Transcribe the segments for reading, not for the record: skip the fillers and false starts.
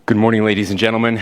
Good morning, ladies and gentlemen.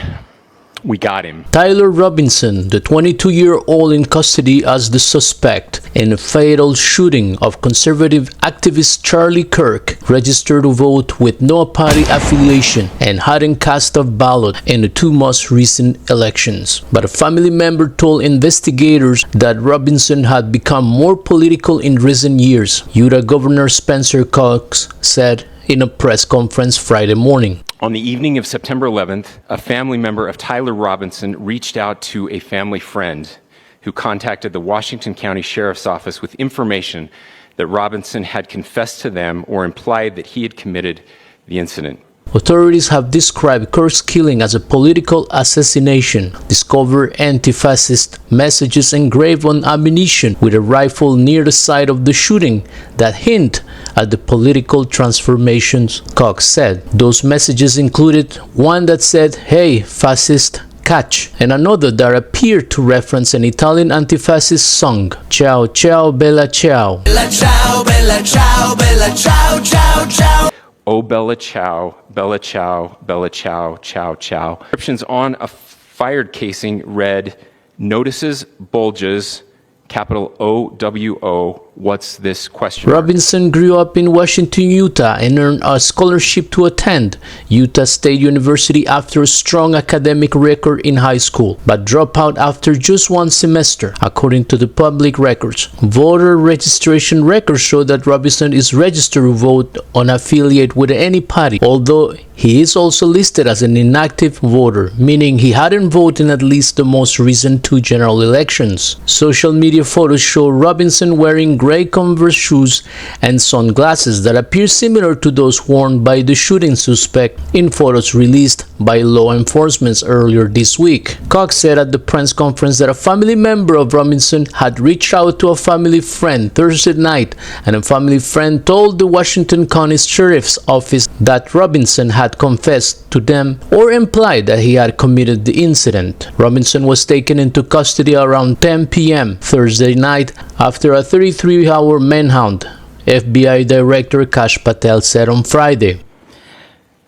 We got him. Tyler Robinson, the 22-year-old in custody as the suspect in a fatal shooting of conservative activist Charlie Kirk, registered to vote with no party affiliation and hadn't cast a ballot in the two most recent elections. But a family member told investigators that Robinson had become more political in recent years, Utah Governor Spencer Cox said in a press conference Friday morning. On the evening of September 11th, a family member of Tyler Robinson reached out to a family friend who contacted the Washington County Sheriff's Office with information that Robinson had confessed to them or implied that he had committed the incident. Authorities have described Kirk's killing as a political assassination. Discovered anti-fascist messages engraved on ammunition with a rifle near the site of the shooting that hint at the political transformations, Cox said. Those messages included one that said, "Hey, fascist, catch," and another that appeared to reference an Italian anti-fascist song, "Ciao, ciao, bella ciao." Bella ciao, bella ciao, bella ciao, ciao, ciao. Oh, Bella Ciao, Bella Ciao, Bella Ciao, Ciao, Ciao. Descriptions on a fired casing read, "Notices bulges, capital O-W-O, what's this question?" Robinson grew up in Washington, Utah, and earned a scholarship to attend Utah State University after a strong academic record in high school, but dropped out after just one semester, according to the public records. Voter registration records show that Robinson is registered to vote unaffiliated with any party, although he is also listed as an inactive voter, meaning he hadn't voted in at least the most recent two general elections. Social media photos show Robinson wearing gray Converse shoes and sunglasses that appear similar to those worn by the shooting suspect in photos released by law enforcement earlier this week. Cox said at the press conference that a family member of Robinson had reached out to a family friend Thursday night, and a family friend told the Washington County Sheriff's Office that Robinson had confessed to them or implied that he had committed the incident. Robinson was taken into custody around 10 p.m. Thursday night after a 33-hour manhunt, FBI Director Kash Patel said on Friday.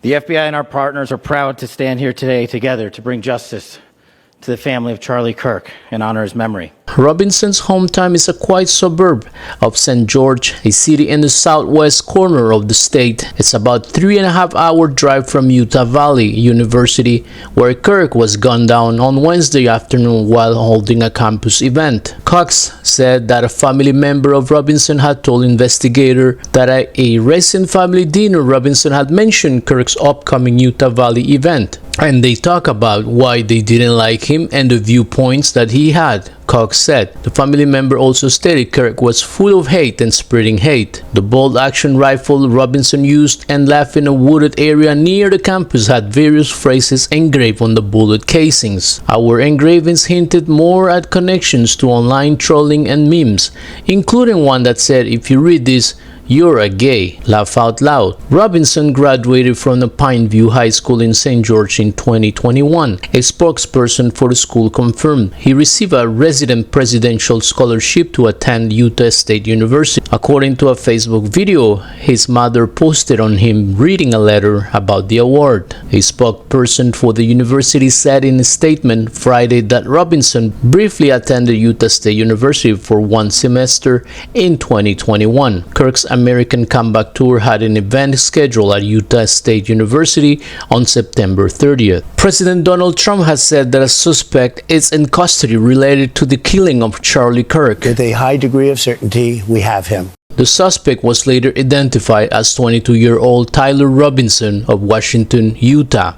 The FBI and our partners are proud to stand here today together to bring justice to the family of Charlie Kirk and honor his memory. Robinson's hometown is a quiet suburb of St. George, a city in the southwest corner of the state. It's about 3.5-hour drive from Utah Valley University, where Kirk was gunned down on Wednesday afternoon while holding a campus event. Cox said that a family member of Robinson had told investigators that at a recent family dinner, Robinson had mentioned Kirk's upcoming Utah Valley event, and they talked about why they didn't like him and the viewpoints that he had. Cox said. The family member also stated Kirk was full of hate and spreading hate. The bolt-action rifle Robinson used and left in a wooded area near the campus had various phrases engraved on the bullet casings. Our engravings hinted more at connections to online trolling and memes, including one that said, "If you read this, you're a gay. Laugh out loud." Robinson graduated from the Pineview High School in St. George in 2021. A spokesperson for the school confirmed he received a resident presidential scholarship to attend Utah State University. According to a Facebook video his mother posted on him reading a letter about the award. A spokesperson for the university said in a statement Friday that Robinson briefly attended Utah State University for one semester in 2021. Kirk's American Comeback Tour had an event scheduled at Utah State University on September 30th. President Donald Trump has said that a suspect is in custody related to the killing of Charlie Kirk. With a high degree of certainty, we have him. The suspect was later identified as 22-year-old Tyler Robinson of Washington, Utah.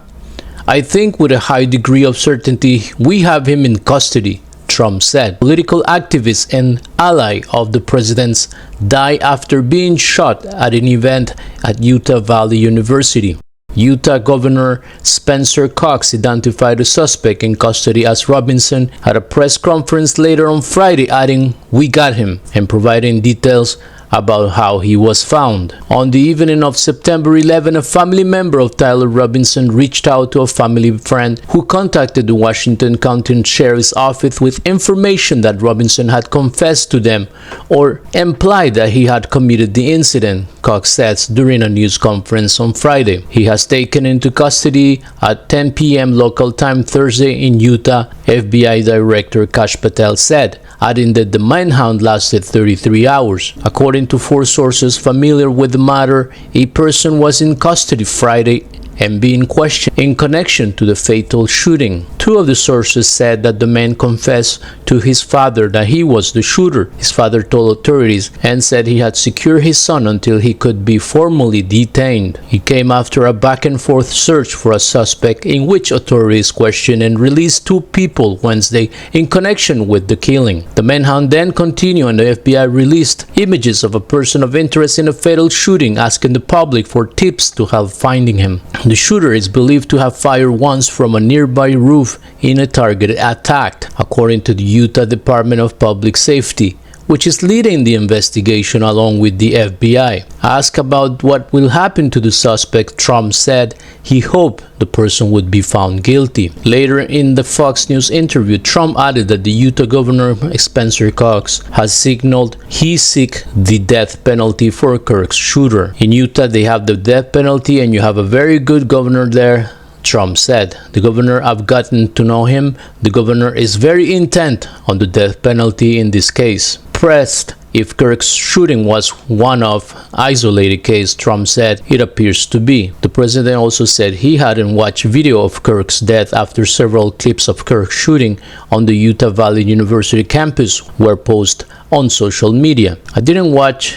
"I think with a high degree of certainty, we have him in custody," Trump said. Political activist and ally of the president's died after being shot at an event at Utah Valley University. Utah Governor Spencer Cox identified the suspect in custody as Robinson at a press conference later on Friday, adding, "We got him," and providing details about how he was found. On the evening of September 11, a family member of Tyler Robinson reached out to a family friend who contacted the Washington County Sheriff's Office with information that Robinson had confessed to them or implied that he had committed the incident. Cox says during a news conference on Friday. He has taken into custody at 10 p.m. local time Thursday in Utah, FBI Director Kash Patel said, adding that the manhunt lasted 33 hours. According to 4 sources familiar with the matter, a person was in custody Friday and being questioned in connection to the fatal shooting. 2 of the sources said that the man confessed to his father that he was the shooter. His father told authorities and said he had secured his son until he could be formally detained. It came after a back-and-forth search for a suspect in which authorities questioned and released 2 people Wednesday in connection with the killing. The manhunt then continued and the FBI released images of a person of interest in a fatal shooting, asking the public for tips to help finding him. The shooter is believed to have fired once from a nearby roof in a targeted attack, according to the Utah Department of Public Safety, which is leading the investigation along with the FBI. Asked about what will happen to the suspect, Trump said he hoped the person would be found guilty. Later in the Fox News interview, Trump added that the Utah Governor Spencer Cox has signaled he seeks the death penalty for Kirk's shooter. In Utah, they have the death penalty and you have a very good governor there, Trump said. The governor, I've gotten to know him. The governor is very intent on the death penalty in this case. Pressed if Kirk's shooting was one of isolated case, Trump said it appears to be. The president also said he hadn't watched video of Kirk's death after several clips of Kirk shooting on the Utah Valley University campus were posted on social media. I didn't want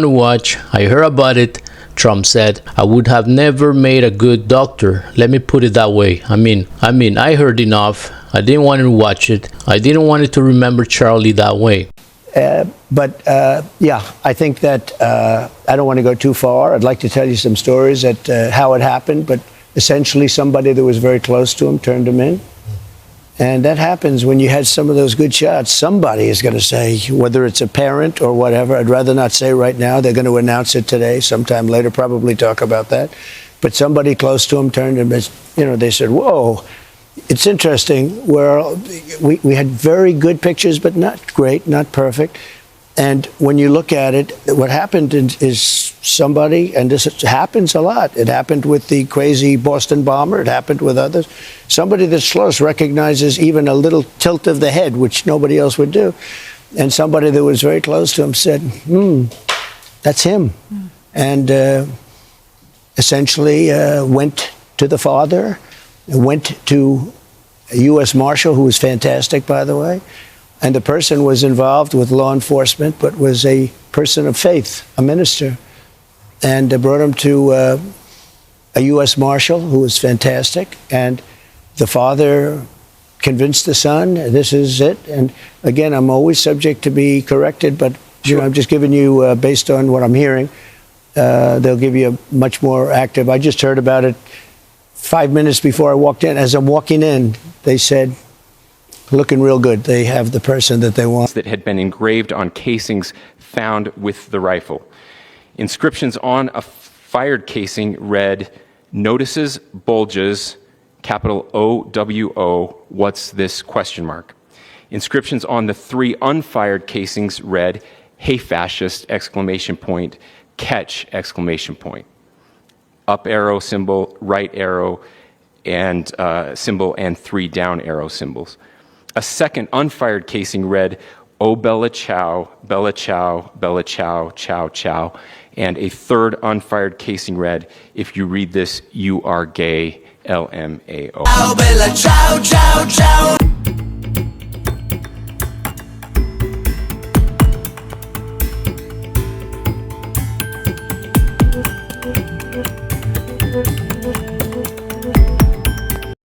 to watch. I heard about it. Trump said, I would have never made a good doctor. Let me put it that way. I mean, I heard enough. I didn't want to watch it. I didn't want it to remember Charlie that way. Yeah, I think that I don't want to go too far. I'd like to tell you some stories at how it happened, but essentially somebody that was very close to him turned him in. And that happens when you had some of those good shots. Somebody is going to say, whether it's a parent or whatever, I'd rather not say right now. They're going to announce it today, sometime later, probably talk about that. But somebody close to him turned him, they said, whoa. It's interesting where we had very good pictures, but not great, not perfect. And when you look at it, what happened is somebody, and this happens a lot. It happened with the crazy Boston bomber. It happened with others. Somebody that's close recognizes even a little tilt of the head, which nobody else would do. And somebody that was very close to him said, that's him. And essentially went to the father, went to a U.S. Marshal, who was fantastic, by the way, and the person was involved with law enforcement, but was a person of faith, a minister, and brought him to a U.S. Marshal, who was fantastic, and the father convinced the son, this is it. And again, I'm always subject to be corrected, but I'm just giving you, based on what I'm hearing, they'll give you a much more active. I just heard about it 5 minutes before I walked in. As I'm walking in, they said, looking real good. They have the person that they want. That had been engraved on casings found with the rifle. Inscriptions on a fired casing read, notices bulges, capital OWO, what's this, question mark. Inscriptions on the 3 unfired casings read, hey fascist, exclamation point, catch, exclamation point. Up arrow symbol, right arrow and symbol, and 3 down arrow symbols. A second unfired casing read, oh Bella Chow, Bella Chow, Bella Chow, Chow Chow. And a third unfired casing read, if you read this, you are gay, LMAO. Ciao, bella ciao, ciao, ciao.